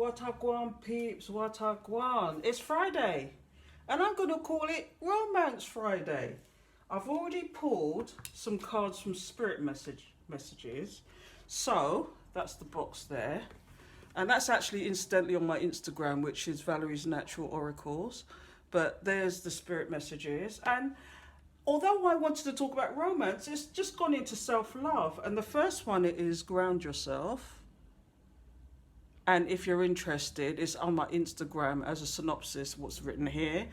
What a guan, peeps, what a guan. It's Friday, and I'm going to call it Romance Friday. I've already pulled some cards from Spirit Messages. So, that's the box there. And that's actually incidentally on my Instagram, which is Valerie's Natural Oracles. But there's the Spirit Messages. And although I wanted to talk about romance, it's just gone into self-love. And the first one is ground yourself. And if you're interested, it's on my Instagram as a synopsis, what's written here.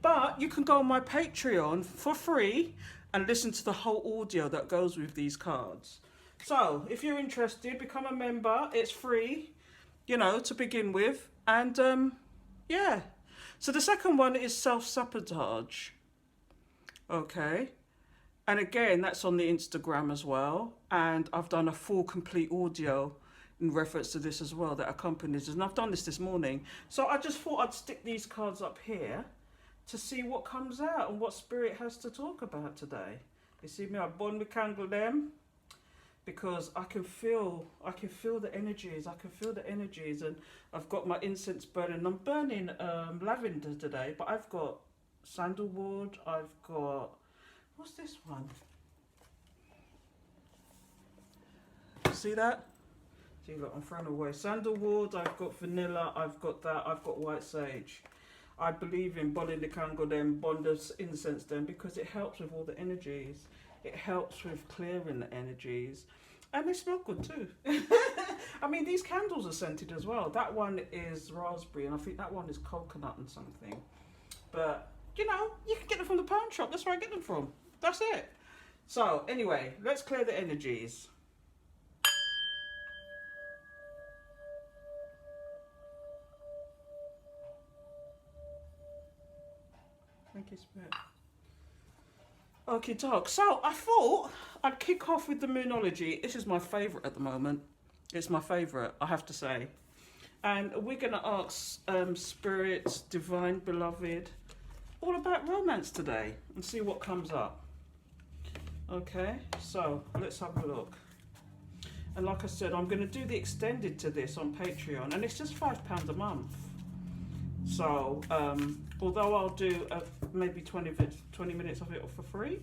But you can go on my Patreon for free and listen to the whole audio that goes with these cards. So if you're interested, become a member. It's free, you know, to begin with. And yeah. So the second one is self-sabotage. Okay. And again, that's on the Instagram as well. And I've done a full complete audio in reference to this as well that accompanies it. And I've done this morning. So I just thought I'd stick these cards up here to see what comes out and what Spirit has to talk about today. You see me, I burn the candle them because I can feel the energies. I can feel the energies, and I've got my incense burning. I'm burning lavender today, but I've got sandalwood. I've got, what's this one? See that? See, look, I'm throwing away sandalwood. I've got vanilla. I've got that. I've got white sage. I believe in burning the candle them, burn the incense them, because it helps with all the energies. It helps with clearing the energies. And they smell good too. I mean, these candles are scented as well. That one is raspberry, and I think that one is coconut and something. But, you know, you can get them from the pawn shop. That's where I get them from. That's it. So, anyway, let's clear the energies. Thank you, Spirit. Okay, dog. So I thought I'd kick off with the Moonology. This is my favourite at the moment. It's my favourite, I have to say. And we're going to ask Spirit, Divine Beloved, all about romance today and see what comes up. Okay, so let's have a look. And like I said, I'm going to do the extended to this on Patreon, and it's just £5 a month. So, although I'll do maybe 20 minutes of it for free,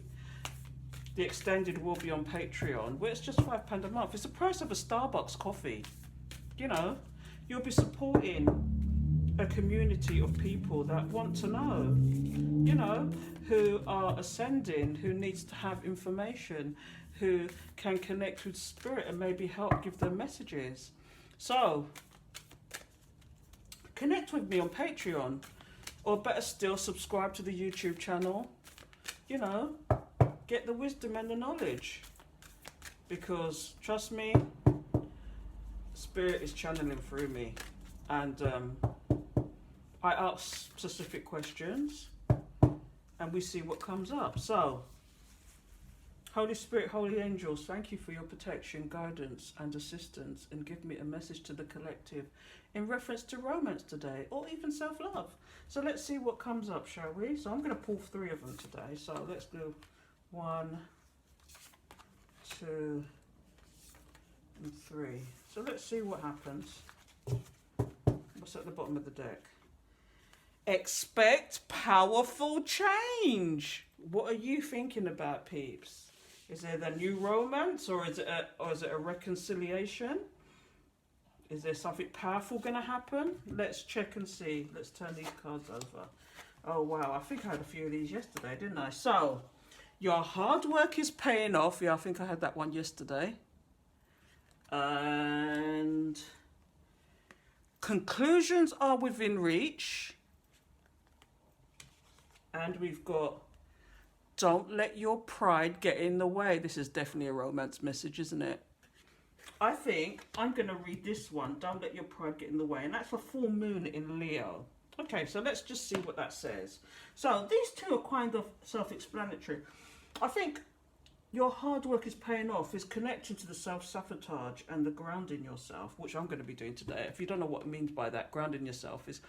the extended will be on Patreon, where it's just £5 a month. It's the price of a Starbucks coffee. You know, you'll be supporting a community of people that want to know, you know, who are ascending, who needs to have information, who can connect with Spirit and maybe help give them messages. So, connect with me on Patreon, or better still, subscribe to the YouTube channel. You know, get the wisdom and the knowledge, because trust me, Spirit is channeling through me, and I ask specific questions and we see what comes up. So, Holy Spirit, Holy Angels, thank you for your protection, guidance and assistance, and give me a message to the collective in reference to romance today, or even self-love. So let's see what comes up, shall we? So I'm going to pull 3 of them today. So let's do 1, 2, and 3. So let's see what happens. What's at the bottom of the deck? Expect powerful change. What are you thinking about, peeps? Is there a new romance, or is it a reconciliation? Is there something powerful going to happen? Let's check and see. Let's turn these cards over. Oh, wow. I think I had a few of these yesterday, didn't I? So, your hard work is paying off. Yeah, I think I had that one yesterday. And conclusions are within reach. And we've got, don't let your pride get in the way. This is definitely a romance message, isn't it? I think I'm going to read this one, don't let your pride get in the way. And that's a full moon in Leo. Okay, so let's just see what that says. So these two are kind of self-explanatory. I think your hard work is paying off, is connecting to the self-sabotage and the grounding yourself, which I'm going to be doing today. If you don't know what it means by that, grounding yourself is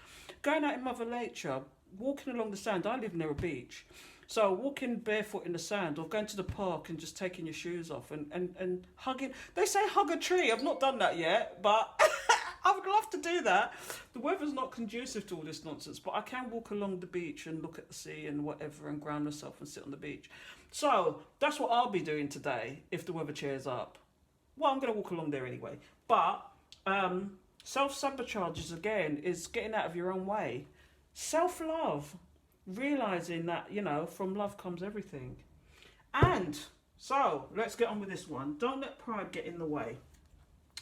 going out in Mother Nature, walking along the sand. I live near a beach. So walking barefoot in the sand, or going to the park and just taking your shoes off and hugging. They say hug a tree. I've not done that yet, but I would love to do that. The weather's not conducive to all this nonsense, but I can walk along the beach and look at the sea and whatever and ground myself and sit on the beach. So that's what I'll be doing today if the weather cheers up. Well, I'm going to walk along there anyway. But self-sabotage is getting out of your own way. Self-love, realising that, you know, from love comes everything. And so let's get on with this one. Don't let pride get in the way.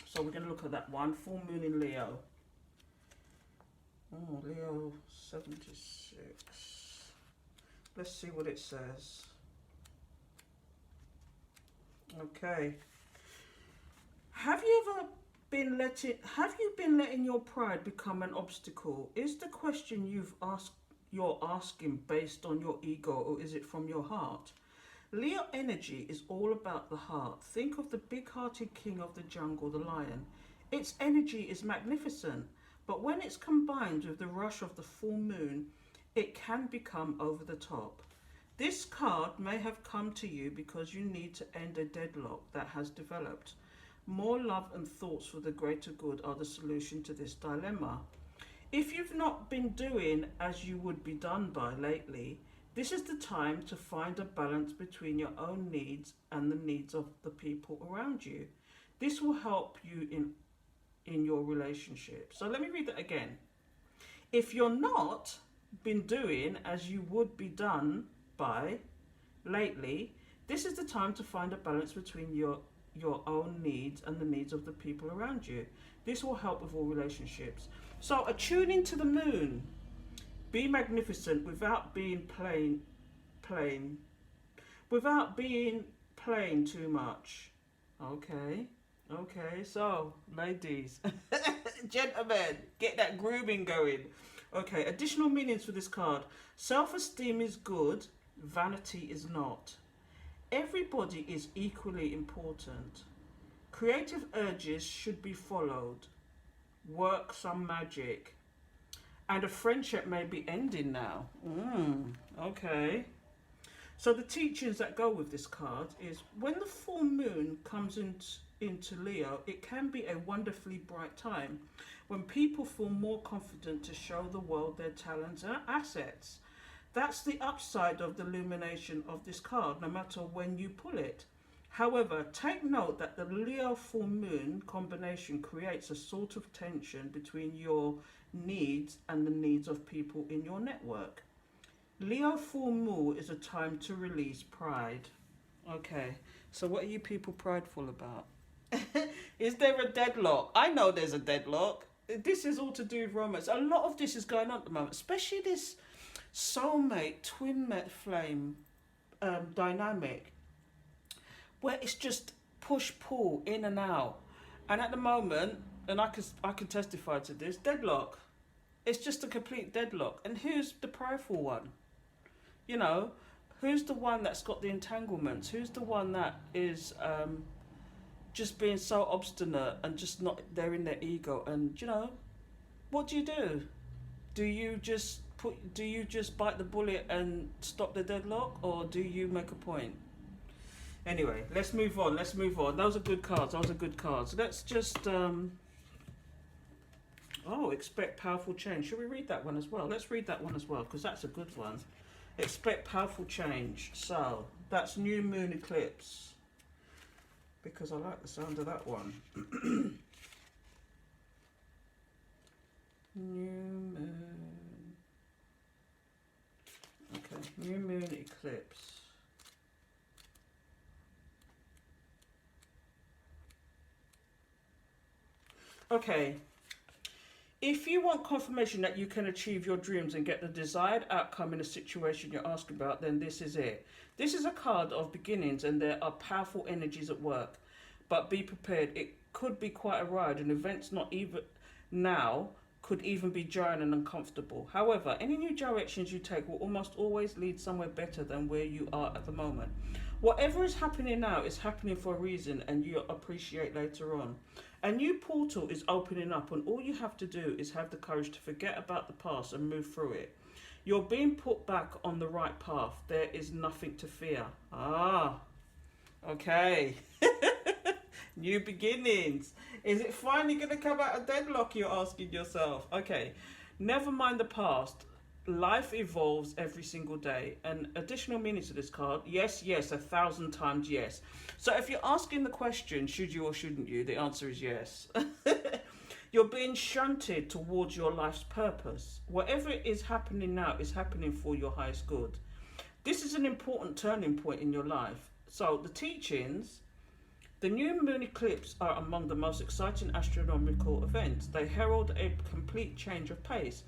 So we're going to look at that one. Full moon in Leo. Oh, Leo 76. Let's see what it says. Okay. Have you been letting your pride become an obstacle? Is the question you're asking based on your ego, or is it from your heart? Leo energy is all about the heart. Think of the big-hearted king of the jungle, the lion. Its energy is magnificent, but when it's combined with the rush of the full moon, it can become over the top. This card may have come to you because you need to end a deadlock that has developed. More love and thoughts for the greater good are the solution to this dilemma. If you've not been doing as you would be done by lately, this is the time to find a balance between your own needs and the needs of the people around you. This will help you in your relationship. So let me read that again. If you're not been doing as you would be done by lately, this is the time to find a balance between your own needs and the needs of the people around you. This will help with all relationships. So attune into the moon. Be magnificent without being plain, without being plain too much. Okay, so ladies, gentlemen, get that grooming going. Okay, additional meanings for this card. Self-esteem is good, vanity is not. Everybody is equally important. Creative urges should be followed. Work some magic. And a friendship may be ending now. Okay. So the teachings that go with this card is when the full moon comes into Leo, it can be a wonderfully bright time when people feel more confident to show the world their talents and assets. That's the upside of the illumination of this card, no matter when you pull it. However, take note that the Leo full moon combination creates a sort of tension between your needs and the needs of people in your network. Leo full moon is a time to release pride. Okay, so what are you people prideful about? Is there a deadlock? I know there's a deadlock. This is all to do with romance. A lot of this is going on at the moment, especially this soulmate, twin flame dynamic, where it's just push-pull in and out. And at the moment, and I can testify to this, deadlock. It's just a complete deadlock. And who's the prideful one? You know, who's the one that's got the entanglements? Who's the one that is just being so obstinate and just not there in their ego? And, you know, what do? Do you just bite the bullet and stop the deadlock, or do you make a point? Anyway, let's move on. Those are good cards. Let's just expect powerful change. Should we read that one as well? Let's read that one as well, because that's a good one. Expect powerful change. So that's new moon eclipse, because I like the sound of that one. New moon. Okay, new moon eclipse. Okay, if you want confirmation that you can achieve your dreams and get the desired outcome in a situation you're asking about, then this is it. This is a card of beginnings, and there are powerful energies at work. But be prepared, it could be quite a ride, and events not even now could even be jarring and uncomfortable. However, any new directions you take will almost always lead somewhere better than where you are at the moment. Whatever is happening now is happening for a reason, and you'll appreciate later on. A new portal is opening up, and all you have to do is have the courage to forget about the past and move through it. You're being put back on the right path. There is nothing to fear. Okay. New beginnings. Is it finally going to come out of deadlock, you're asking yourself? Okay, never mind the past. Life evolves every single day. And additional meaning to this card, yes, yes, 1,000 times yes. So if you're asking the question, should you or shouldn't you, the answer is yes. You're being shunted towards your life's purpose. Whatever is happening now is happening for your highest good. This is an important turning point in your life. So the teachings, the new moon eclipse are among the most exciting astronomical events. They herald a complete change of pace.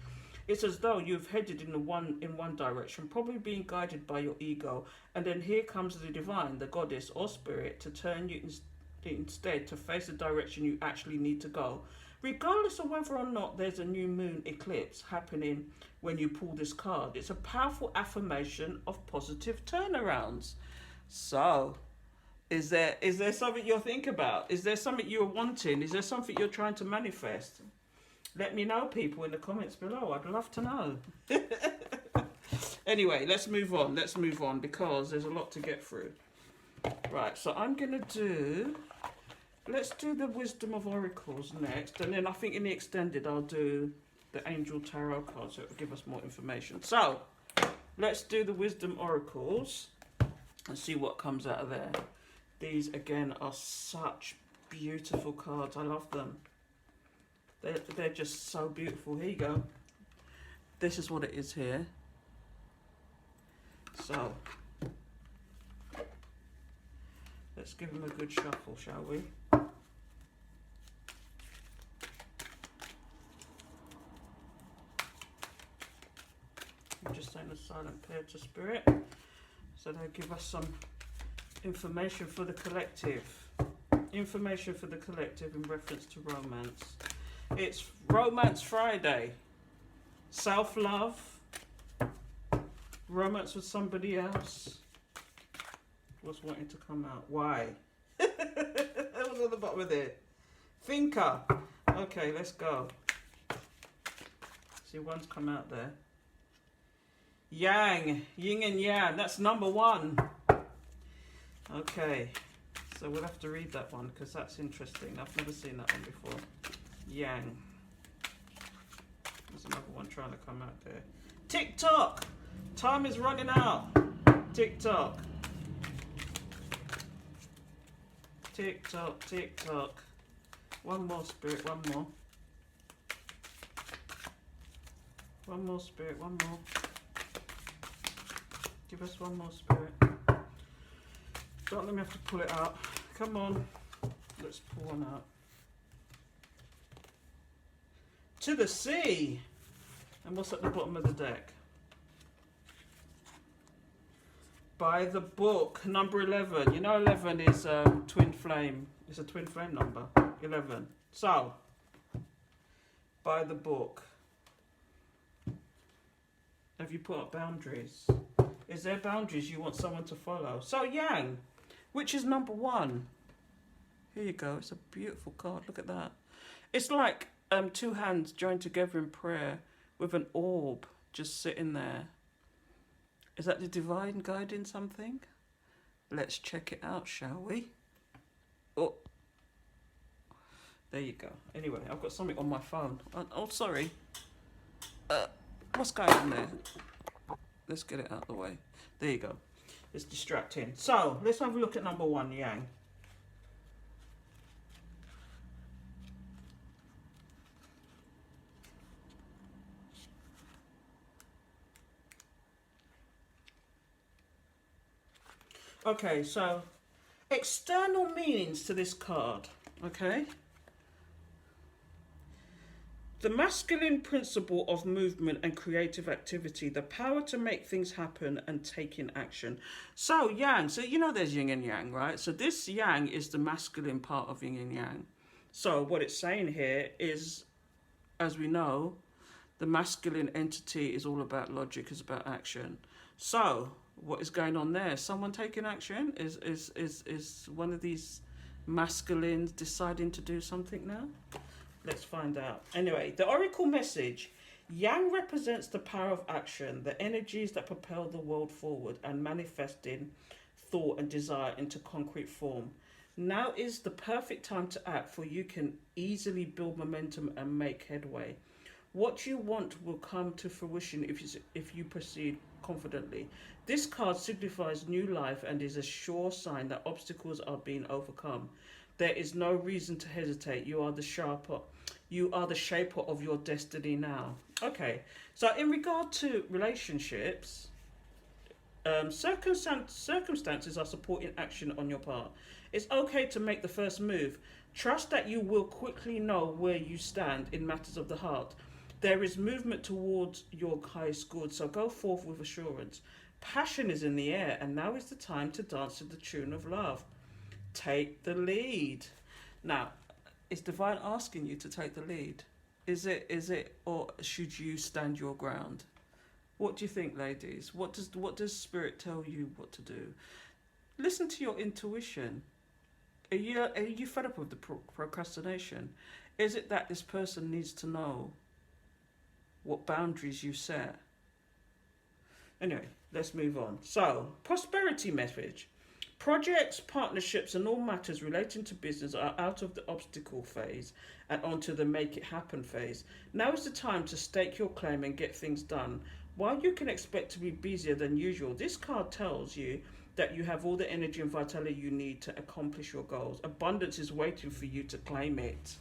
It's as though you've headed in one direction, probably being guided by your ego, and then here comes the divine, the goddess or spirit, to turn you instead to face the direction you actually need to go. Regardless of whether or not there's a new moon eclipse happening when you pull this card, it's a powerful affirmation of positive turnarounds. So, is there something you're thinking about? Is there something you're wanting? Is there something you're trying to manifest? Let me know, people, in the comments below. I'd love to know. Anyway, let's move on. Let's move on because there's a lot to get through. Right, so I'm going to do... Let's do the Wisdom of Oracles next. And then I think in the extended, I'll do the Angel Tarot card, so it'll give us more information. So, let's do the Wisdom Oracles and see what comes out of there. These, again, are such beautiful cards. I love them. They're just so beautiful. Here you go. This is what it is here. So, let's give them a good shuffle, shall we? I'm just saying a silent prayer to Spirit. So they'll give us some information for the collective. Information for the collective in reference to romance. It's Romance Friday. Self-love. Romance with somebody else. What's wanting to come out? Why? That was at the bottom of there. Thinker. Okay, let's go. See, one's come out there. Yang. Yin and Yang. That's number one. Okay. So we'll have to read that one because that's interesting. I've never seen that one before. Yang. There's another one trying to come out there. TikTok. Time is running out. TikTok. TikTok, TikTok. One more, Spirit, one more. One more, Spirit, one more. Give us one more, Spirit. Don't let me have to pull it out. Come on. Let's pull one out. To the sea. And what's at the bottom of the deck? By the book, number 11. You know 11 is twin flame. It's a twin flame number. 11. So, by the book. Have you put up boundaries? Is there boundaries you want someone to follow? So, Yang, which is number 1. Here you go. It's a beautiful card. Look at that. It's like two hands joined together in prayer with an orb just sitting there. Is that the divine guiding something? Let's check it out, shall we? Oh, there you go. Anyway, I've got something on my phone. Oh, sorry. What's going on there? Let's get it out of the way. There you go. It's distracting. So, let's have a look at number 1, Yang. Okay, so external meanings to this card, okay? The masculine principle of movement and creative activity, the power to make things happen and taking action. So Yang, so you know there's yin and yang, right? So this Yang is the masculine part of yin and yang. So what it's saying here is, as we know, the masculine entity is all about logic, is about action. So what is going on there? Someone taking action? Is one of these masculines deciding to do something now? Let's find out. Anyway, the oracle message. Yang represents the power of action, the energies that propel the world forward and manifesting thought and desire into concrete form. Now is the perfect time to act, for you can easily build momentum and make headway. What you want will come to fruition if you proceed confidently. This card signifies new life and is a sure sign that obstacles are being overcome. There is no reason to hesitate. You are the shaper of your destiny now. Okay, so in regard to relationships, circumstances are supporting action on your part. It's okay to make the first move. Trust that you will quickly know where you stand in matters of the heart. There is movement towards your highest good, so go forth with assurance. Passion is in the air, and now is the time to dance to the tune of love. Take the lead. Now, is divine asking you to take the lead? Is it, or should you stand your ground? What do you think, ladies? What does spirit tell you what to do? Listen to your intuition. Are you fed up with the procrastination? Is it that this person needs to know what boundaries you set? Anyway, let's move on. So, prosperity message. Projects, partnerships, and all matters relating to business are out of the obstacle phase and onto the make it happen phase. Now is the time to stake your claim and get things done. While you can expect to be busier than usual, this card tells you that you have all the energy and vitality you need to accomplish your goals. Abundance is waiting for you to claim it.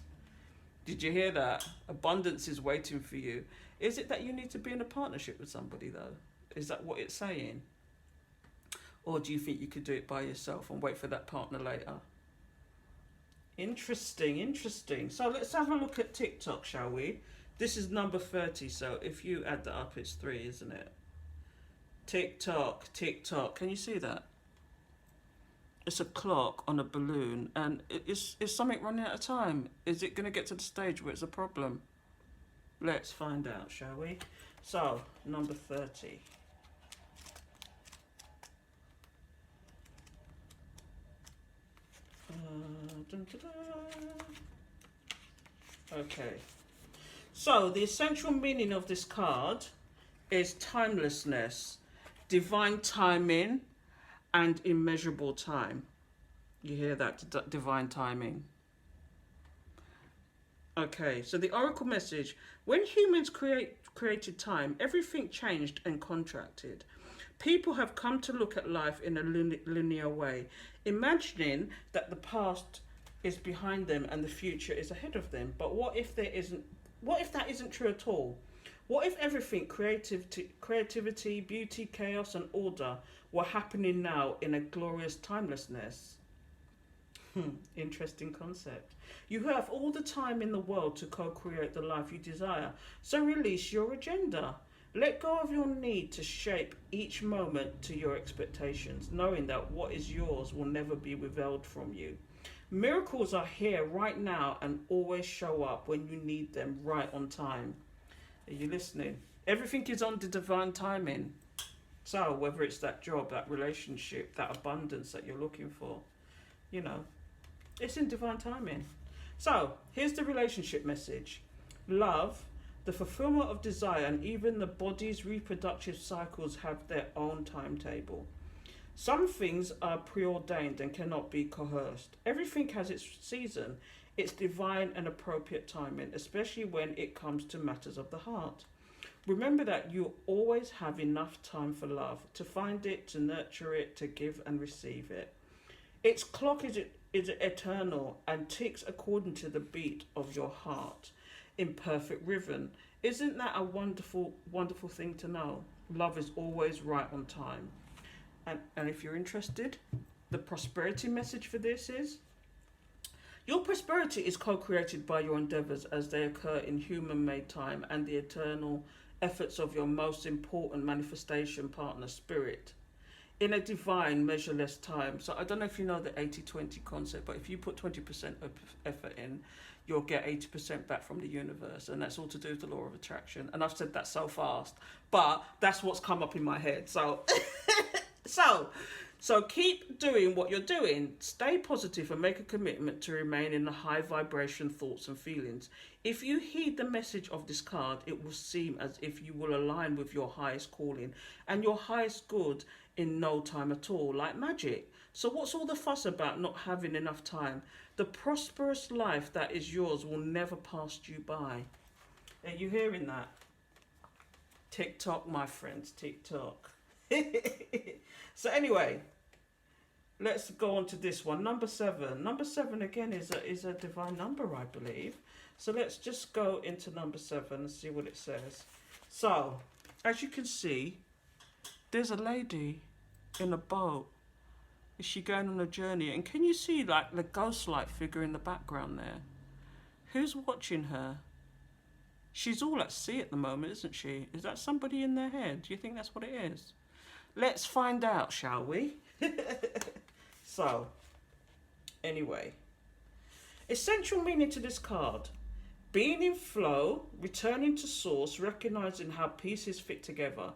Did you hear that? Abundance is waiting for you. Is it that you need to be in a partnership with somebody, though? Is that what it's saying? Or do you think you could do it by yourself and wait for that partner later? Interesting. So let's have a look at TikTok, shall we? This is number 30, so if you add that up, it's 3, isn't it? TikTok. Can you see that? It's a clock on a balloon, and is something running out of time? Is it going to get to the stage where it's a problem? Let's find out, shall we? So, number 30. Okay. So, the essential meaning of this card is timelessness, divine timing, and immeasurable time. You hear that? Divine timing. Okay, so the oracle message. When humans created time, everything changed and contracted. People have come to look at life in a linear way, imagining that the past is behind them and the future is ahead of them. But what if that isn't true at all? What if everything, creativity, beauty, chaos, and order, were happening now in a glorious timelessness? Interesting concept. You have all the time in the world to co-create the life you desire, so release your agenda. Let go of your need to shape each moment to your expectations, knowing that what is yours will never be withheld from you. Miracles are here right now and always show up when you need them, right on time. Are you listening? Everything is on the divine timing. So whether it's that job, that relationship, that abundance that you're looking for, it's in divine timing. So here's the relationship message. Love, the fulfillment of desire, and even the body's reproductive cycles have their own timetable. Some things are preordained and cannot be coerced. Everything has its season, its divine and appropriate timing, especially when it comes to matters of the heart. Remember that you always have enough time for love, to find it, to nurture it, to give and receive it. Its clock is eternal and ticks according to the beat of your heart in perfect rhythm. Isn't that a wonderful, wonderful thing to know? Love is always right on time. And if you're interested, the prosperity message for this is, your prosperity is co-created by your endeavours as they occur in human-made time and the eternal efforts of your most important manifestation partner, spirit, in a divine, measureless time. So I don't know if you know the 80-20 concept, but if you put 20% of effort in, you'll get 80% back from the universe. And that's all to do with the law of attraction. And I've said that so fast, but that's what's come up in my head. So, so So keep doing what you're doing. Stay positive and make a commitment to remain in the high vibration thoughts and feelings. If you heed the message of this card, it will seem as if you will align with your highest calling and your highest good in no time at all, like magic. So what's all the fuss about not having enough time? The prosperous life that is yours will never pass you by. Are you hearing that? TikTok, my friends, TikTok. So anyway, let's go on to this one. Number 7. Number 7 again is a divine number, I believe. So let's just go into number 7 and see what it says. So, as you can see, there's a lady in a boat. Is she going on a journey? And can you see like the ghost-like figure in the background there? Who's watching her? She's all at sea at the moment, isn't she? Is that somebody in their head? Do you think that's what it is? Let's find out, shall we? So, anyway. Essential meaning to this card. Being in flow, returning to source, recognizing how pieces fit together.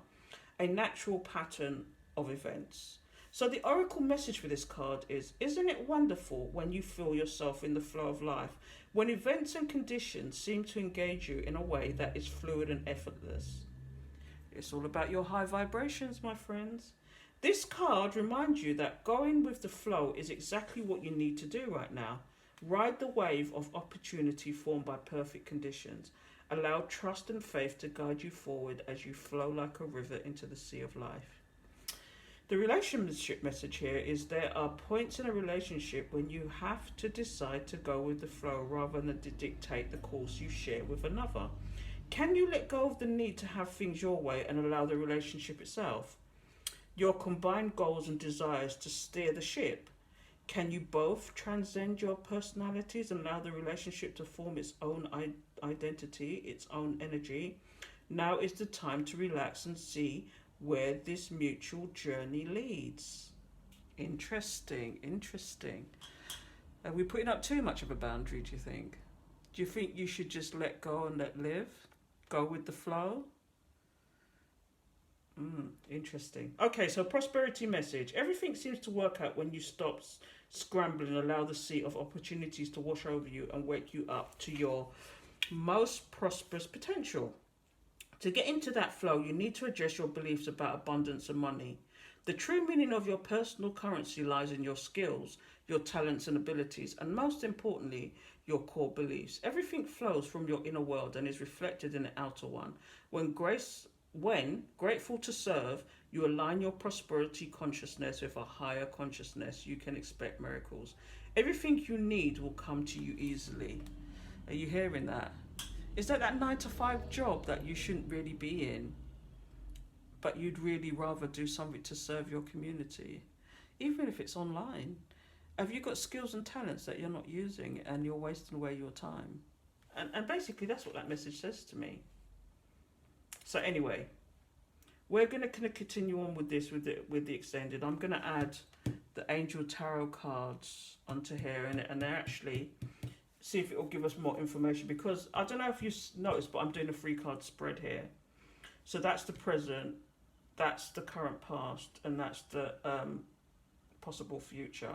A natural pattern of events. So the oracle message for this card is, isn't it wonderful when you feel yourself in the flow of life? When events and conditions seem to engage you in a way that is fluid and effortless. It's all about your high vibrations, my friends. This card reminds you that going with the flow is exactly what you need to do right now. Ride the wave of opportunity formed by perfect conditions. Allow trust and faith to guide you forward as you flow like a river into the sea of life. The relationship message here is there are points in a relationship when you have to decide to go with the flow rather than to dictate the course you share with another. Can you let go of the need to have things your way and allow the relationship itself? Your combined goals and desires to steer the ship. Can you both transcend your personalities and allow the relationship to form its own identity, its own energy? Now is the time to relax and see where this mutual journey leads. Interesting, interesting. Are we putting up too much of a boundary, do you think? Do you think you should just let go and let live? Go with the flow? Interesting. Okay, so prosperity message. Everything seems to work out when you stop scrambling and allow the sea of opportunities to wash over you and wake you up to your most prosperous potential. To get into that flow, you need to address your beliefs about abundance and money. The true meaning of your personal currency lies in your skills, your talents and abilities, and most importantly, your core beliefs. Everything flows from your inner world and is reflected in the outer one. When grateful to serve, you align your prosperity consciousness with a higher consciousness, you can expect miracles. Everything you need will come to you easily. Are you hearing that? Is that 9-to-5 job that you shouldn't really be in, but you'd really rather do something to serve your community, even if it's online? Have you got skills and talents that you're not using and you're wasting away your time? And basically that's what that message says to me. So anyway, we're going to continue on with this, with the extended. I'm going to add the Angel Tarot cards onto here, and they're actually... see if it will give us more information, because I don't know if you noticed, but I'm doing a 3-card spread here. So that's the present, that's the current past, and that's the possible future.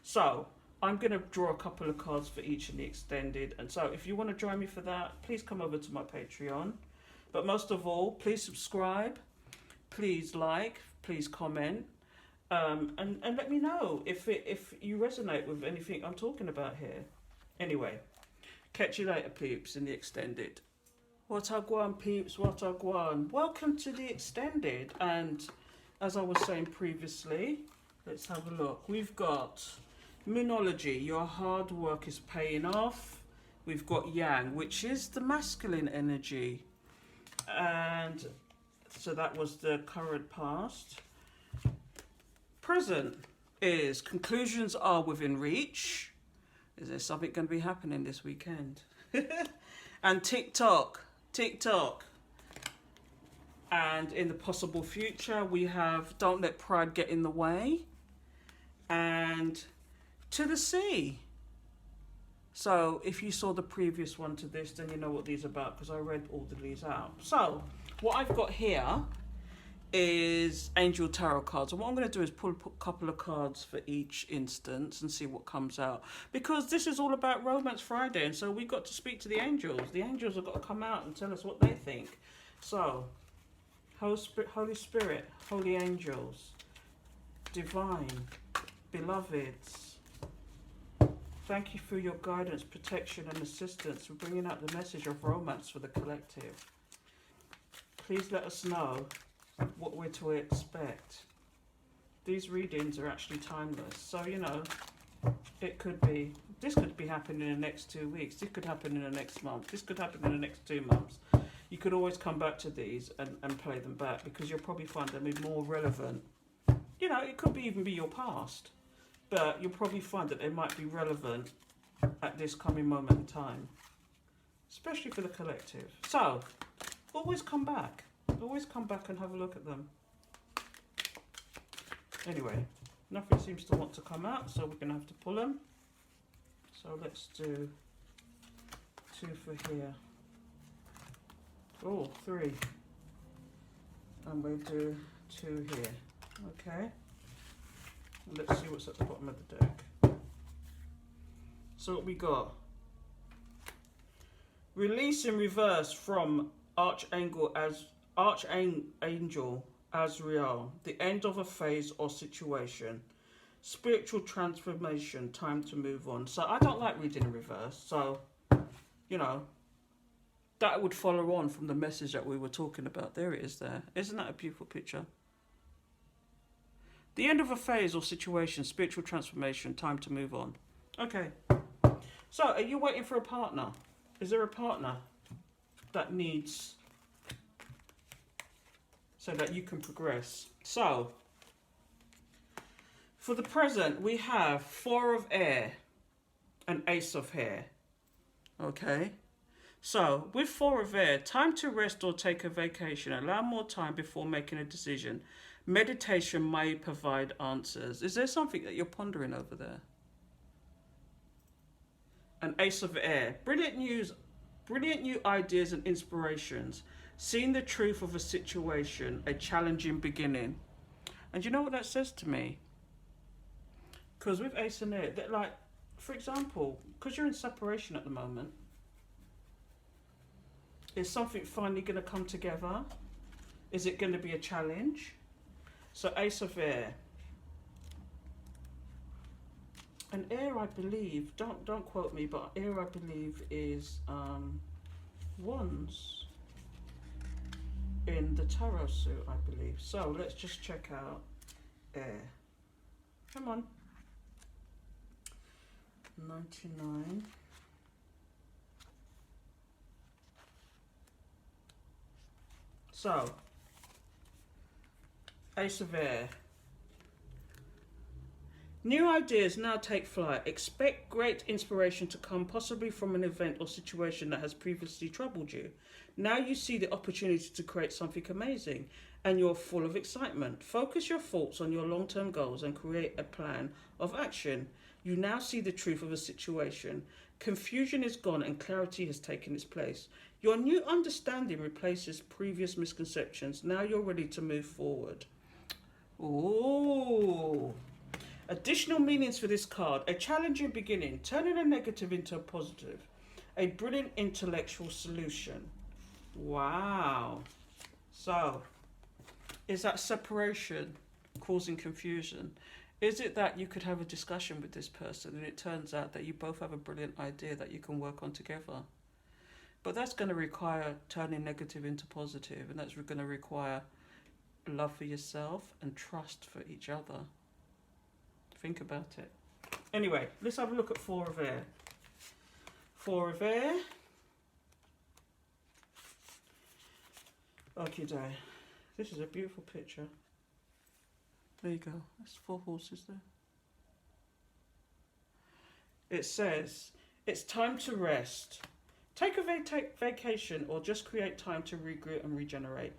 So I'm going to draw a couple of cards for each in the extended, and so if you want to join me for that, please come over to my Patreon. But most of all, please subscribe, please like, please comment, and let me know if you resonate with anything I'm talking about here. Anyway, catch you later, peeps, in the extended. What I want, peeps, what I want. Welcome to the extended. And as I was saying previously, let's have a look. We've got Moonology, your hard work is paying off. We've got Yang, which is the masculine energy. And so that was the current past. Present is conclusions are within reach. Is there something going to be happening this weekend? And TikTok. And in the possible future, we have Don't Let Pride Get in the Way. And To the Sea. So if you saw the previous one to this, then you know what these are about, because I read all of these out. So what I've got here is angel tarot cards, and what I'm going to do is pull a couple of cards for each instance and see what comes out, because this is all about Romance Friday, and so we've got to speak to the angels. The angels have got to come out and tell us what they think. So Holy Spirit, holy angels, divine, beloveds, thank you for your guidance, protection and assistance for bringing out the message of romance for the collective. Please let us know what we're to expect. These readings are actually timeless, so you know, this could be happening in the next 2 weeks, this could happen in the next month, this could happen in the next 2 months. You could always come back to these and play them back, because you'll probably find them more relevant. You know, it could even be your past, but you'll probably find that they might be relevant at this coming moment in time, especially for the collective. So always come back and have a look at them. Anyway, nothing seems to want to come out, so we're going to have to pull them. So let's do 2 for here. Oh, 3. And we'll do 2 here. Okay. Let's see what's at the bottom of the deck. So what we got? Release in reverse from Archangel Azrael. The end of a phase or situation. Spiritual transformation. Time to move on. So I don't like reading in reverse. So, you know, that would follow on from the message that we were talking about. There it is there. Isn't that a beautiful picture? The end of a phase or situation, spiritual transformation, time to move on. Okay. So, are you waiting for a partner? Is there a partner that needs, so that you can progress? So, for the present, we have 4 of air and Ace of hair. Okay. So, with 4 of air, time to rest or take a vacation. Allow more time before making a decision. Meditation may provide answers. Is there something that you're pondering over there? An Ace of air. Brilliant new ideas and inspirations. Seeing the truth of a situation, a challenging beginning. And you know what that says to me? Because with Ace and air, that, like, for example, because you're in separation at the moment, is something finally going to come together? Is it going to be a challenge? So Ace of air. And air, I believe, don't quote me, but air, I believe, is wands in the tarot suit, I believe. So let's just check out air. Come on. 99. So, Ace of air. New ideas now take flight. Expect great inspiration to come, possibly from an event or situation that has previously troubled you. Now you see the opportunity to create something amazing, and you're full of excitement. Focus your thoughts on your long-term goals and create a plan of action. You now see the truth of a situation. Confusion is gone and clarity has taken its place. Your new understanding replaces previous misconceptions. Now you're ready to move forward. Ooh. Additional meanings for this card. A challenging beginning, turning a negative into a positive. A brilliant intellectual solution. Wow. So, is that separation causing confusion? Is it that you could have a discussion with this person and it turns out that you both have a brilliant idea that you can work on together? But that's going to require turning negative into positive, and that's going to require love for yourself and trust for each other. Think about it. Anyway, let's have a look at 4 of air. 4 of air. Okay, day. This is a beautiful picture. There you go. That's 4 horses there. It says, it's time to rest. Take a vacation or just create time to regroup and regenerate.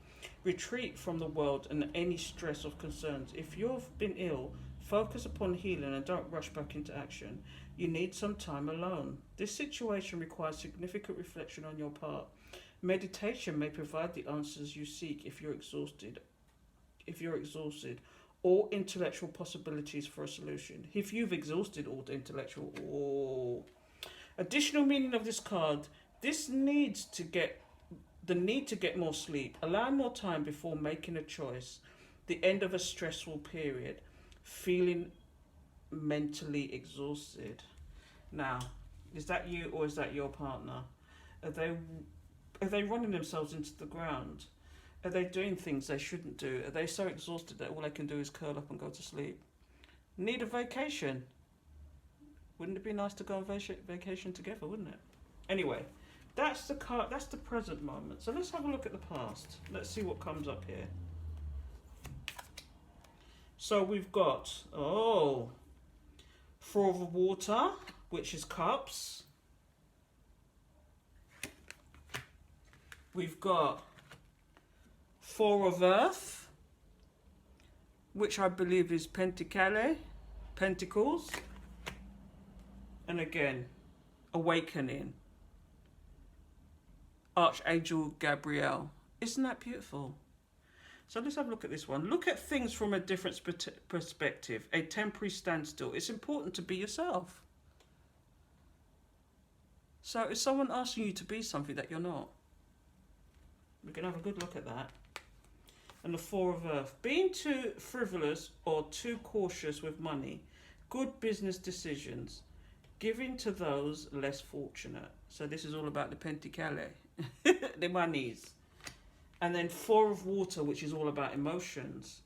Retreat from the world and any stress of concerns. If you've been ill, focus upon healing and don't rush back into action. You need some time alone. This situation requires significant reflection on your part. Meditation may provide the answers you seek if you're exhausted if you're exhausted, all intellectual possibilities for a solution. If you've exhausted all the intellectual, additional meaning of this card, this needs to get, the need to get more sleep, allow more time before making a choice, the end of a stressful period, feeling mentally exhausted. Now, is that you or is that your partner? Are they running themselves into the ground? Are they doing things they shouldn't do? Are they so exhausted that all they can do is curl up and go to sleep? Need a vacation? Wouldn't it be nice to go on vacation together, wouldn't it? Anyway, that's the card. That's the present moment. So let's have a look at the past. Let's see what comes up here. So we've got, Four of Water, which is cups. We've got Four of Earth, which I believe is Pentacles. And again, Awakening. Archangel Gabriel. Isn't that beautiful? So let's have a look at this one. Look at things from a different perspective. A temporary standstill. It's important to be yourself. So is someone asking you to be something that you're not? We can have a good look at that. And the Four of Earth. Being too frivolous or too cautious with money. Good business decisions. Giving to those less fortunate. So this is all about the Pentacale. The monies. And then Four of Water, which is all about emotions.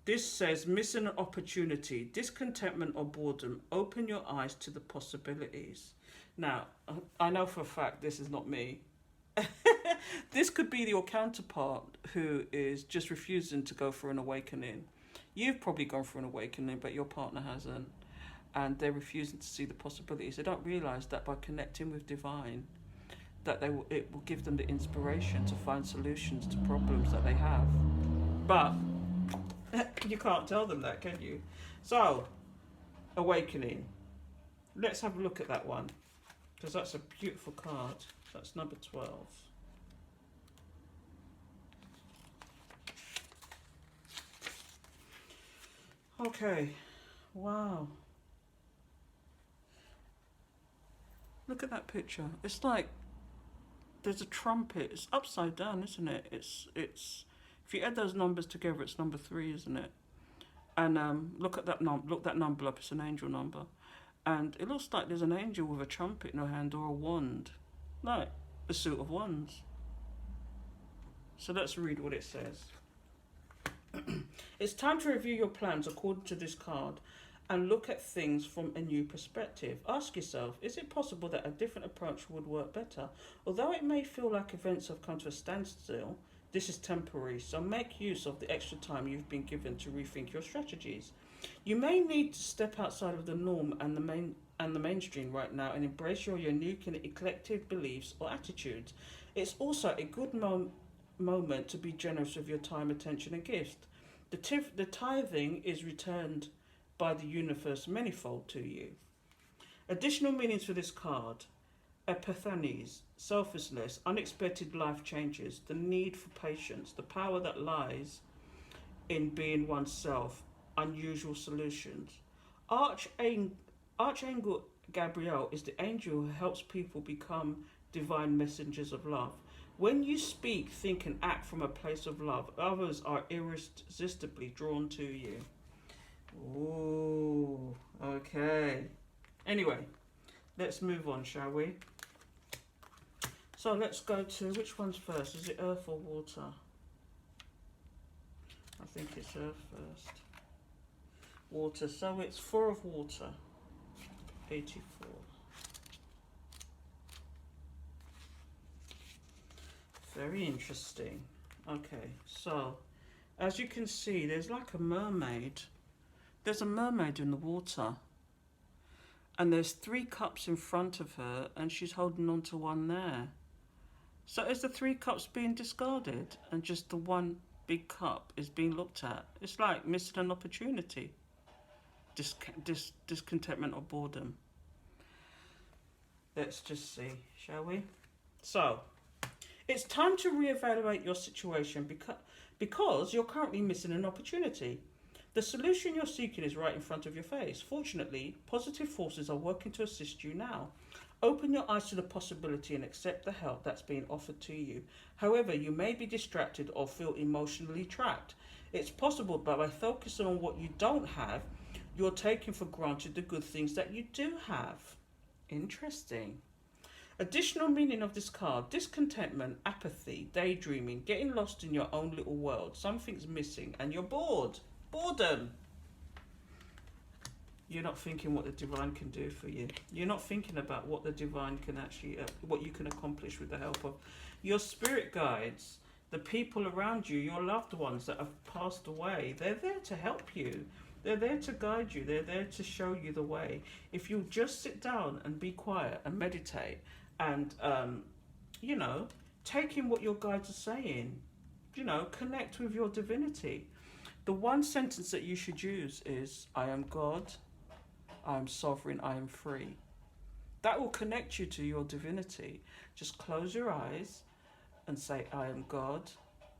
This says missing an opportunity, discontentment or boredom. Open your eyes to the possibilities. Now, I know for a fact this is not me. This could be your counterpart who is just refusing to go for an awakening. You've probably gone for an awakening, but your partner hasn't. And they're refusing to see the possibilities. They don't realise that by connecting with divine, that it will give them the inspiration to find solutions to problems that they have. But you can't tell them that, can you? So, Awakening. Let's have a look at that one, because that's a beautiful card. That's number 12. Okay, wow. Look at that picture. It's like there's a trumpet. It's upside down, isn't it? It's if you add those numbers together, it's number 3, isn't it? And look at that look that number up. It's an angel number, and it looks like there's an angel with a trumpet in her hand or a wand, like a suit of wands. So let's read what it says. It's time to review your plans according to this card and look at things from a new perspective. Ask yourself, is it possible that a different approach would work better? Although it may feel like events have come to a standstill, this is temporary, so make use of the extra time you've been given to rethink your strategies. You may need to step outside of the norm and the mainstream right now and embrace your unique and eclectic beliefs or attitudes. It's also a good moment to be generous with your time, attention and gifts. The tithing is returned by the universe manifold to you. Additional meanings for this card: epiphanies, selflessness, unexpected life changes, the need for patience, the power that lies in being oneself, unusual solutions. Archangel Gabriel is the angel who helps people become divine messengers of love. When you speak, think and act from a place of love, others are irresistibly drawn to you. Ooh, okay. Anyway, let's move on, shall we? So let's go to, which one's first? Is it earth or water? I think it's earth first. Water. So it's Four of Water. 84. Very interesting. Okay, so as you can see, there's like a mermaid. There's a mermaid in the water. And there's 3 cups in front of her and she's holding on to one there. So is the 3 cups being discarded and just the one big cup is being looked at? It's like missing an opportunity. Discontentment or boredom. Let's just see, shall we? So, It's time to reevaluate your situation because you're currently missing an opportunity. The solution you're seeking is right in front of your face. Fortunately, positive forces are working to assist you now. Open your eyes to the possibility and accept the help that's being offered to you. However, you may be distracted or feel emotionally trapped. It's possible, but by focusing on what you don't have, you're taking for granted the good things that you do have. Interesting. Additional meaning of this card: discontentment, apathy, daydreaming, getting lost in your own little world. Something's missing and you're bored. Boredom. You're not thinking what the divine can do for you. You're not thinking about what the divine can actually, what you can accomplish with the help of your spirit guides, the people around you, your loved ones that have passed away. They're there to help you. They're there to guide you. They're there to show you the way. If you just sit down and be quiet and meditate and, take in what your guides are saying, connect with your divinity. The one sentence that you should use is, I am God, I am sovereign, I am free. That will connect you to your divinity. Just close your eyes and say, I am God,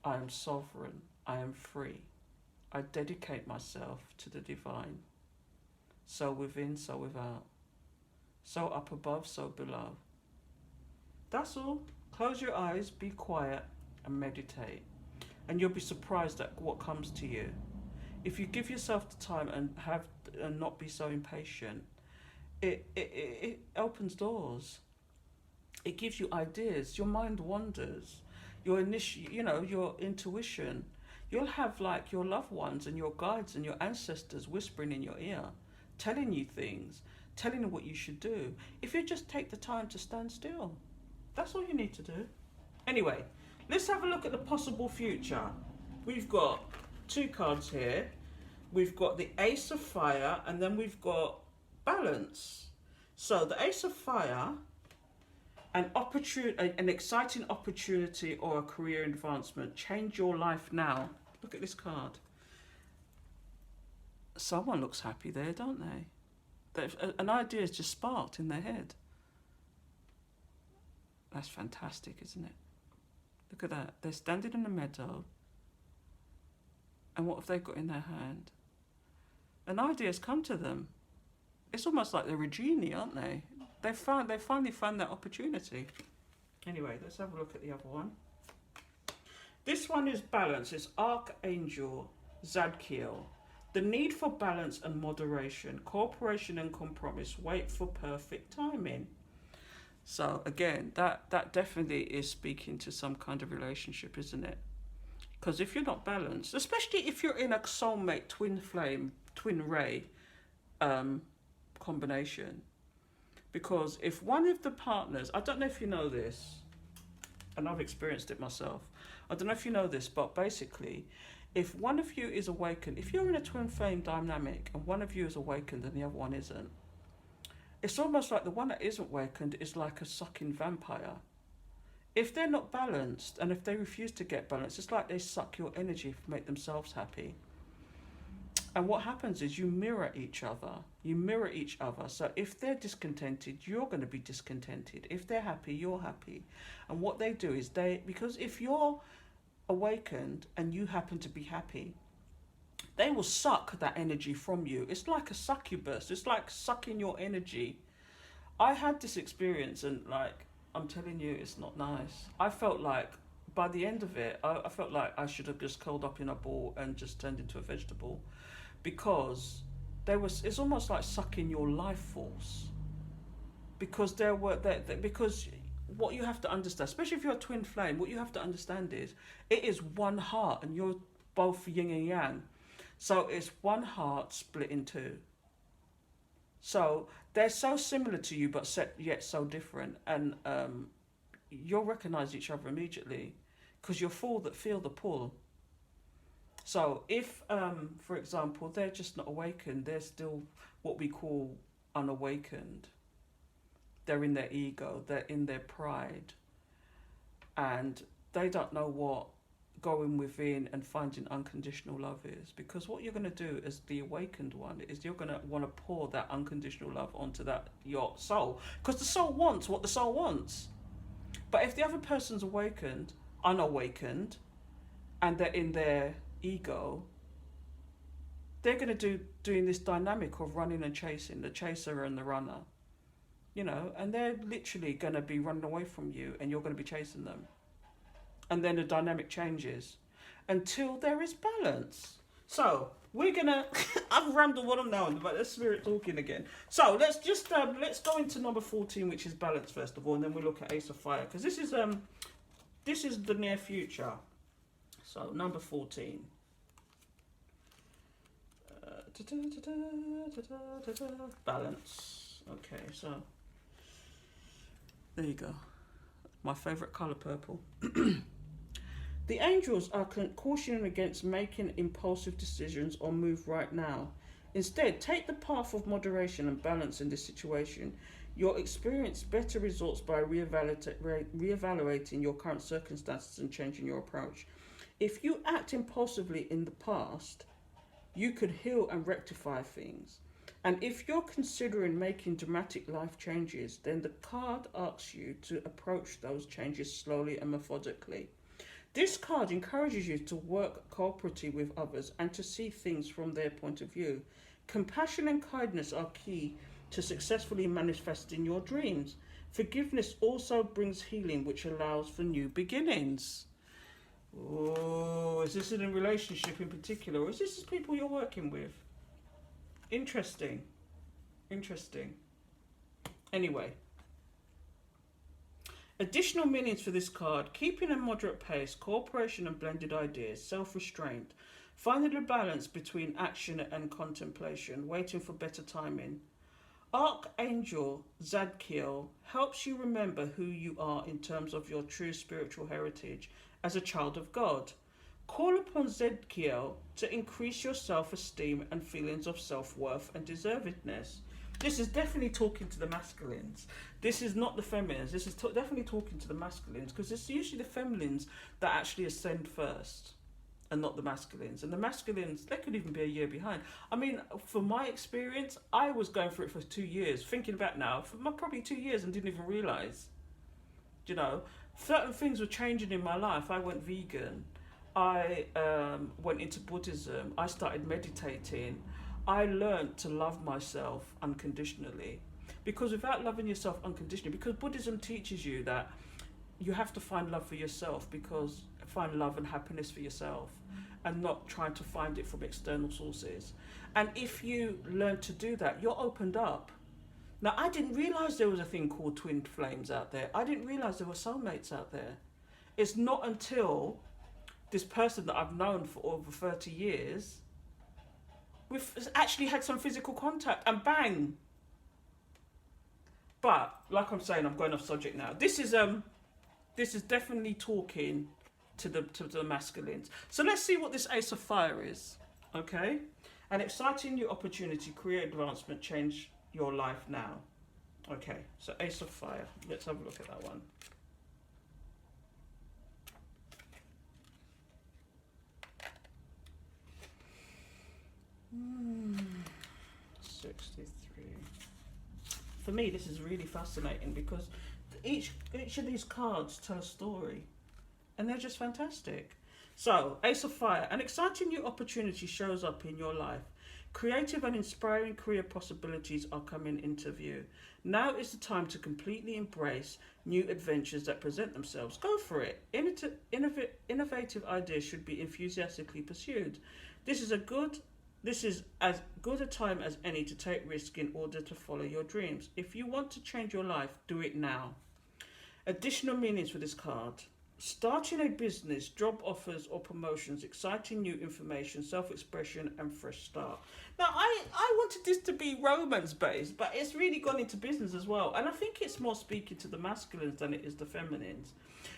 I am sovereign, I am free. I dedicate myself to the divine. So within, so without. So up above, so below. That's all. Close your eyes, be quiet and meditate. And you'll be surprised at what comes to you. If you give yourself the time and not be so impatient, it opens doors. It gives you ideas. Your mind wanders. Your intuition. You'll have like your loved ones and your guides and your ancestors whispering in your ear, telling you things, telling you what you should do. If you just take the time to stand still, that's all you need to do. Anyway, let's have a look at the possible future. We've got two cards here. We've got the Ace of Fire and then we've got Balance. So the Ace of Fire, an exciting opportunity or a career advancement. Change your life now. Look at this card. Someone looks happy there, don't they? An idea is just sparked in their head. That's fantastic, isn't it? Look at that. They're standing in a meadow. And what have they got in their hand? An idea has come to them. It's almost like they're a genie, aren't they? They finally found that opportunity. Anyway, let's have a look at the other one. This one is Balance. It's Archangel Zadkiel. The need for balance and moderation, cooperation and compromise. Wait for perfect timing. So again, that definitely is speaking to some kind of relationship, isn't it? Because if you're not balanced, especially if you're in a soulmate, twin flame, twin ray combination, because if one of the partners, I don't know if you know this, and I've experienced it myself, I don't know if you know this, but basically, if one of you is awakened, if you're in a twin flame dynamic and one of you is awakened and the other one isn't, it's almost like the one that isn't awakened is like a sucking vampire. If they're not balanced and if they refuse to get balanced, it's like they suck your energy to make themselves happy. And what happens is you mirror each other. You mirror each other. So if they're discontented, you're going to be discontented. If they're happy, you're happy. And what they do is because if you're awakened and you happen to be happy, they will suck that energy from you. It's like a succubus. It's like sucking your energy. I had this experience and I'm telling you, it's not nice. I felt like by the end of it, I felt like I should have just curled up in a ball and just turned into a vegetable, because it's almost like sucking your life force. Because because what you have to understand, especially if you're a twin flame, what you have to understand is it is one heart and you're both yin and yang. So it's one heart split in two. So they're so similar to you, but yet so different. And you'll recognize each other immediately because you'll feel the pull. So if, for example, they're just not awakened, they're still what we call unawakened. They're in their ego, they're in their pride. And they don't know what going within and finding unconditional love is, because what you're going to do as the awakened one is you're going to want to pour that unconditional love onto your soul, because the soul wants what the soul wants. But if the other person's awakened, unawakened, and they're in their ego, they're going to doing this dynamic of running and chasing, the chaser and the runner, you know, and they're literally going to be running away from you and you're going to be chasing them. And then the dynamic changes until there is balance. So we're going to, I've rambled what I'm now, but let's spirit talking again. So let's just, let's go into number 14, which is balance first of all, and then we'll look at Ace of Fire, because this is the near future. So number 14. Balance. Okay, so there you go. My favorite color, purple. The angels are cautioning against making impulsive decisions or move right now. Instead, take the path of moderation and balance in this situation. You'll experience better results by reevaluating your current circumstances and changing your approach. If you act impulsively in the past, you could heal and rectify things. And if you're considering making dramatic life changes, then the card asks you to approach those changes slowly and methodically. This card encourages you to work cooperatively with others and to see things from their point of view. Compassion and kindness are key to successfully manifesting your dreams. Forgiveness also brings healing, which allows for new beginnings. Oh, is this in a relationship in particular, or is this people you're working with? Interesting. Interesting. Anyway. Additional meanings for this card: keeping a moderate pace, cooperation and blended ideas, self-restraint, finding a balance between action and contemplation, waiting for better timing. Archangel Zadkiel helps you remember who you are in terms of your true spiritual heritage as a child of God. Call upon Zadkiel to increase your self-esteem and feelings of self-worth and deservedness. This is definitely talking to the masculines. This is not the feminines. This is definitely talking to the masculines, because it's usually the feminines that actually ascend first and not the masculines. And the masculines, they could even be a year behind. I mean, from my experience, I was going through it for 2 years, thinking back now, for probably 2 years, and didn't even realise. You know, certain things were changing in my life. I went vegan. I went into Buddhism. I started meditating. I learned to love myself unconditionally, because without loving yourself unconditionally, because Buddhism teaches you that you have to find love for yourself, because find love and happiness for yourself and not trying to find it from external sources. And if you learn to do that, you're opened up. Now, I didn't realize there was a thing called twin flames out there. I didn't realize there were soulmates out there. It's not until this person that I've known for over 30 years, we've actually had some physical contact, and bang. But like I'm saying, I'm going off subject now. This is definitely talking to the masculines. So let's see what this Ace of Fire is. Okay, an exciting new opportunity, create advancement, change your life now. Okay, so Ace of Fire. Let's have a look at that one. 63. For me, this is really fascinating, because each of these cards tell a story, and they're just fantastic. So, Ace of Fire, an exciting new opportunity shows up in your life. Creative and inspiring career possibilities are coming into view. Now is the time to completely embrace new adventures that present themselves. Go for it. Innovative ideas should be enthusiastically pursued. This is as good a time as any to take risk in order to follow your dreams. If you want to change your life, do it now. Additional meanings for this card: starting a business, job offers or promotions, exciting new information, self-expression and fresh start. Now, I wanted this to be romance-based, but it's really gone into business as well. And I think it's more speaking to the masculines than it is the feminines.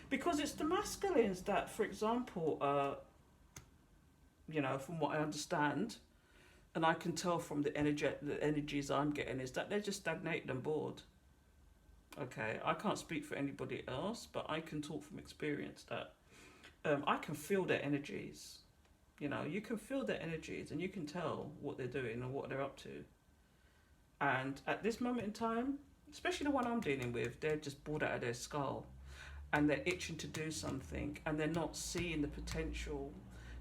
Because it's the masculines that, for example, you know, from what I understand, and I can tell from the energies I'm getting, is that they're just stagnated and bored. Okay, I can't speak for anybody else, but I can talk from experience that I can feel their energies. You know, you can feel their energies and you can tell what they're doing and what they're up to. And at this moment in time, especially the one I'm dealing with, they're just bored out of their skull. and they're itching to do something, and they're not seeing the potential.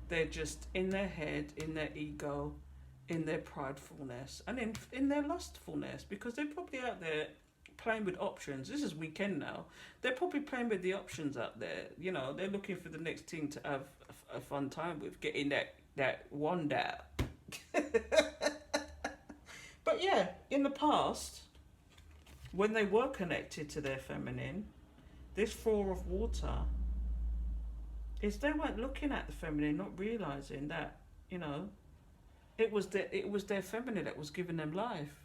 They're just in their head, in their ego, in their pridefulness, and in their lustfulness, because they're probably out there playing with options. This is weekend now. They're probably playing with the options out there. You know, they're looking for the next thing to have a fun time with, getting that wand out. But yeah, in the past, when they were connected to their feminine, this Four of Water is they weren't looking at the feminine, not realizing that, you know, it was their feminine that was giving them life.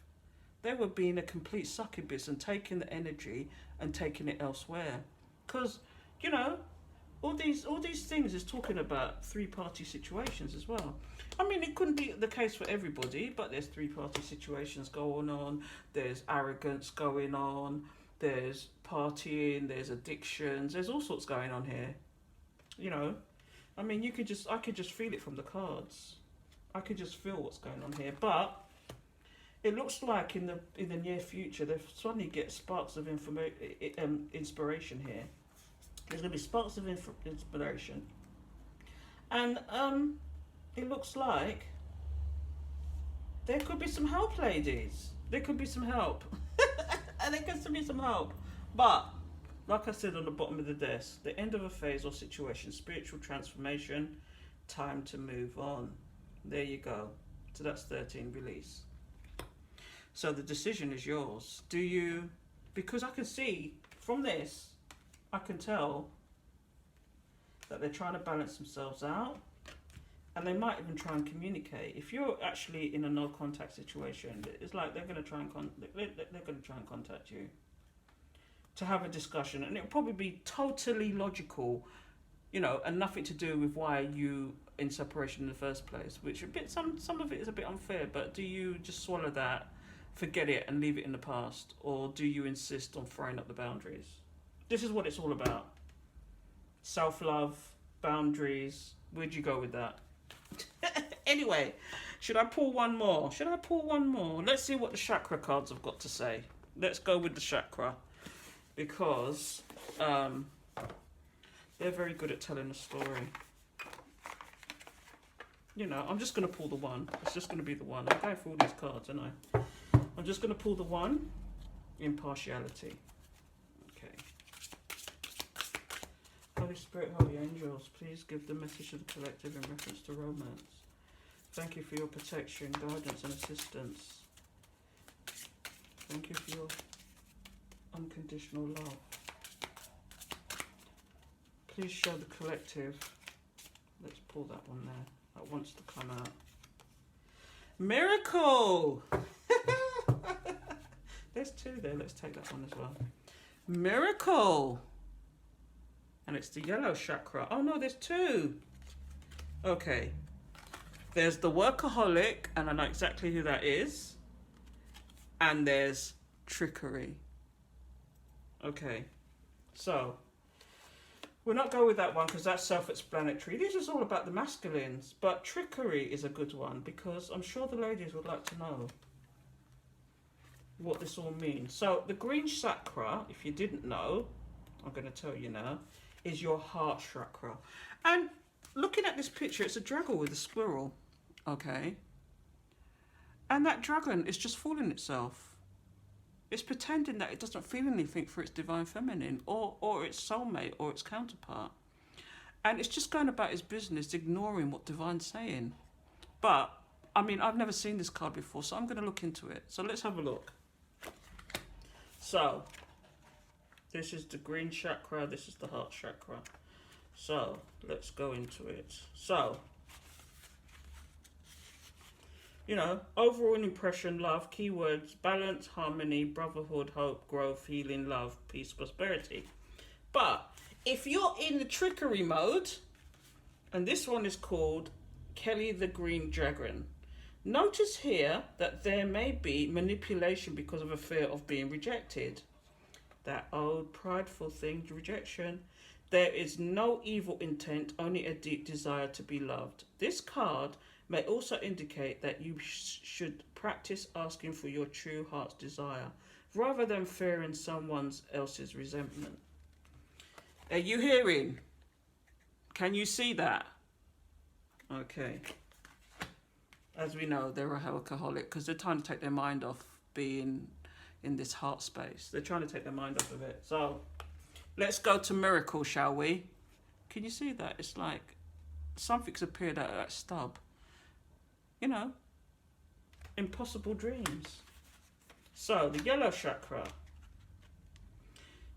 They were being a complete succubus and taking the energy and taking it elsewhere. Because, you know, all these things is talking about three-party situations as well. I mean, it couldn't be the case for everybody, but there's three-party situations going on. There's arrogance going on. There's partying. There's addictions. There's all sorts going on here. You know, I mean, I could just feel it from the cards. I could just feel what's going on here. But it looks like in the near future, they suddenly get sparks of inspiration here. There's going to be sparks of inspiration. And it looks like there could be some help, ladies. There could be some help. And there could be some help. But, like I said on the bottom of the desk, the end of a phase or situation, spiritual transformation, time to move on. There you go. So that's 13, release. So the decision is yours. Do you, because I can see from this, I can tell that they're trying to balance themselves out, and they might even try and communicate. If you're actually in a no contact situation, it's like they're going to try and contact you to have a discussion, and it'll probably be totally logical, you know, and nothing to do with why you in separation in the first place, which a bit some of it is a bit unfair. But do you just swallow that, forget it, and leave it in the past, or do you insist on throwing up the boundaries? This is what it's all about. Self-love, boundaries. Where'd you go with that? Anyway, should I pull one more? Let's see what the chakra cards have got to say. Let's go with the chakra, because they're very good at telling a story. You know, I'm just going to pull the one. It's just going to be the one. I'm going through all these cards, aren't I? I'm just going to pull the one. Impartiality. Okay. Holy Spirit, Holy Angels, please give the message to the collective in reference to romance. Thank you for your protection, guidance and assistance. Thank you for your unconditional love. Please show the collective. Let's pull that one there. That wants to come out. Miracle! There's two there. Let's take that one as well. Miracle! And it's the yellow chakra. Oh no, there's two. Okay. There's the workaholic, and I know exactly who that is. And there's trickery. Okay. So, we'll not go with that one because that's self-explanatory. This is all about the masculines. But trickery is a good one, because I'm sure the ladies would like to know what this all means. So the green chakra, if you didn't know, I'm going to tell you now, is your heart chakra. And looking at this picture, it's a dragon with a squirrel. Okay. And that dragon is just fooling itself. It's pretending that it doesn't feel anything for its divine feminine or its soulmate or its counterpart. And it's just going about its business, ignoring what divine's saying. But, I mean, I've never seen this card before, so I'm going to look into it. So let's have a look. So, this is the green chakra, this is the heart chakra. So, let's go into it. So, you know, overall impression, love, keywords, balance, harmony, brotherhood, hope, growth, healing, love, peace, prosperity. But if you're in the trickery mode, and this one is called Kelly the Green Dragon, notice here that there may be manipulation because of a fear of being rejected. That old prideful thing, rejection. There is no evil intent, only a deep desire to be loved. This card may also indicate that you should practice asking for your true heart's desire, rather than fearing someone else's resentment. Are you hearing? Can you see that? Okay. As we know, they're a alcoholic because they're trying to take their mind off being in this heart space. They're trying to take their mind off of it. So let's go to miracle, shall we? Can you see that? It's like something's appeared out of that stub. You know, impossible dreams. So the yellow chakra.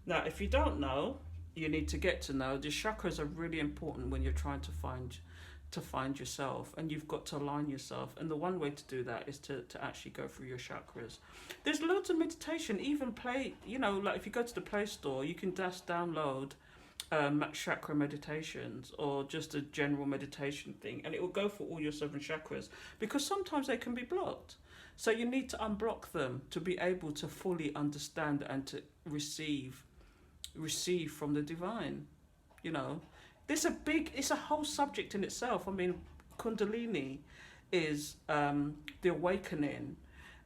Now, if you don't know, you need to get to know. The chakras are really important when you're trying to find yourself, and you've got to align yourself. And the one way to do that is to actually go through your chakras. There's loads of meditation, even play, you know, like if you go to the Play Store, you can just download chakra meditations or just a general meditation thing, and it will go for all your 7 chakras, because sometimes they can be blocked. So you need to unblock them to be able to fully understand and to receive from the divine. You know, it's a whole subject in itself. I mean, Kundalini is the awakening,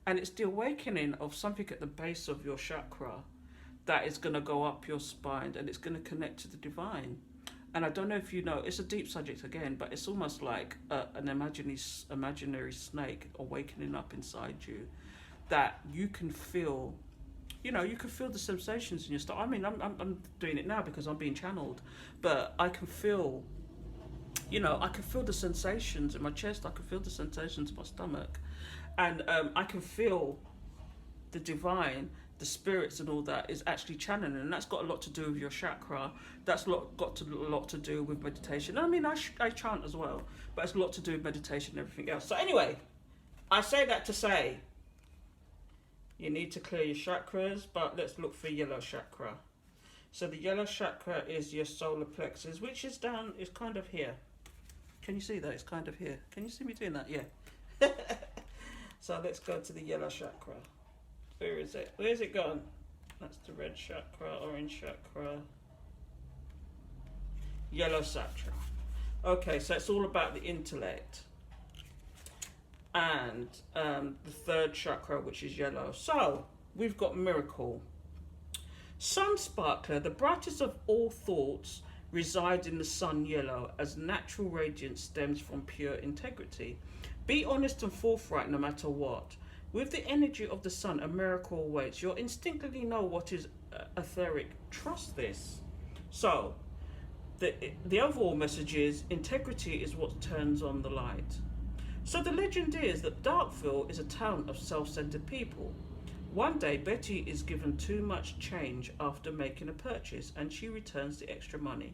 and it's the awakening of something at the base of your chakra that is going to go up your spine, and it's going to connect to the divine. And I don't know if you know, it's a deep subject again, but it's almost like an imaginary snake awakening up inside you, that you can feel. You know, you can feel the sensations in your stomach. I mean, I'm doing it now because I'm being channeled, but I can feel, you know, I can feel the sensations in my chest. I can feel the sensations in my stomach, and I can feel the divine, the spirits and all that is actually channeling, and that's got a lot to do with your chakra. That's got a lot to do with meditation. I mean, I chant as well, but it's a lot to do with meditation and everything else. So anyway, I say that to say, you need to clear your chakras, but let's look for yellow chakra. So the yellow chakra is your solar plexus, which is down, is kind of here. Can you see that? It's kind of here. Can you see me doing that? Yeah. So let's go to the yellow chakra. Where is it? Where's it gone? That's the red chakra, orange chakra, yellow chakra. Okay, so it's all about the intellect. And the third chakra, which is yellow. So we've got miracle. Sun sparkler, the brightest of all thoughts, reside in the sun yellow, as natural radiance stems from pure integrity. Be honest and forthright no matter what. With the energy of the sun, a miracle awaits. You'll instinctively know what is etheric. Trust this. So the overall message is integrity is what turns on the light. So the legend is that Darkville is a town of self-centered people. One day, Betty is given too much change after making a purchase, and she returns the extra money.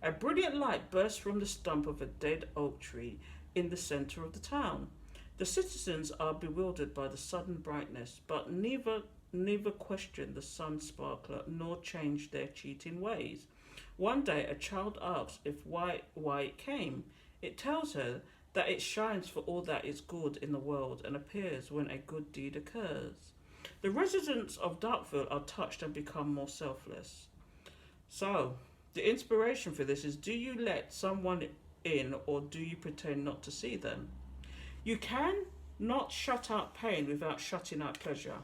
A brilliant light bursts from the stump of a dead oak tree in the center of the town. The citizens are bewildered by the sudden brightness, but neither question the sun sparkler nor change their cheating ways. One day, a child asks why it came. It tells her that it shines for all that is good in the world and appears when a good deed occurs. The residents of Darkville are touched and become more selfless. So, the inspiration for this is, do you let someone in, or do you pretend not to see them? You can not shut out pain without shutting out pleasure.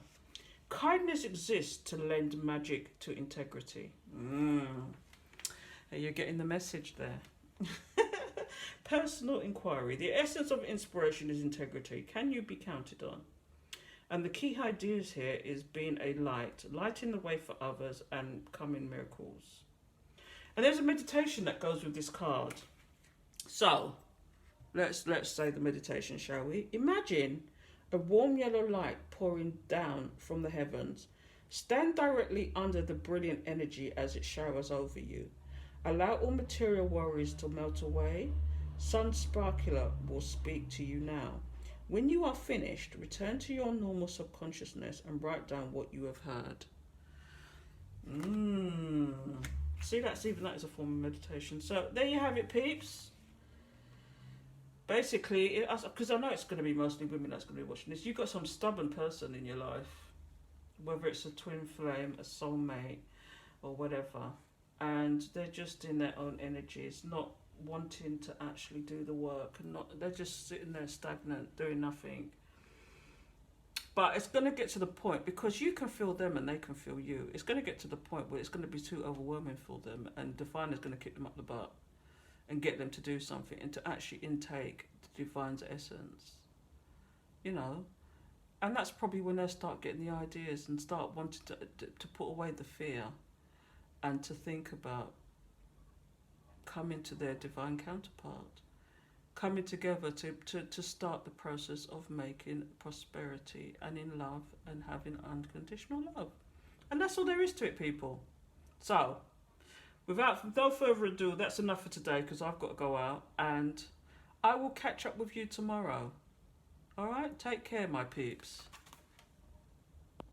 Kindness exists to lend magic to integrity. You're getting the message there. Personal inquiry. The essence of inspiration is integrity. Can you be counted on? And the key ideas here is being a light, lighting the way for others and coming miracles. And there's a meditation that goes with this card. So, let's say the meditation, shall we? Imagine a warm yellow light pouring down from the heavens. Stand directly under the brilliant energy as it showers over you. Allow all material worries to melt away. Sun Sparkler will speak to you now. When you are finished, return to your normal subconsciousness and write down what you have heard. See, that is a form of meditation. So there you have it, peeps. Basically, because I know it's going to be mostly women that's going to be watching this, you've got some stubborn person in your life, whether it's a twin flame, a soulmate, or whatever, and they're just in their own energies, not wanting to actually do the work, and they're just sitting there stagnant, doing nothing. But it's going to get to the point, because you can feel them and they can feel you. It's going to get to the point where it's going to be too overwhelming for them, and Divine is going to kick them up the butt and get them to do something and to actually intake the Divine's essence. You know, and that's probably when they start getting the ideas and start wanting to put away the fear and to think about coming to their Divine counterpart, coming together to start the process of making prosperity and in love and having unconditional love. And that's all there is to it, people. So, without no further ado, that's enough for today, because I've got to go out, and I will catch up with you tomorrow. Alright, take care, my peeps.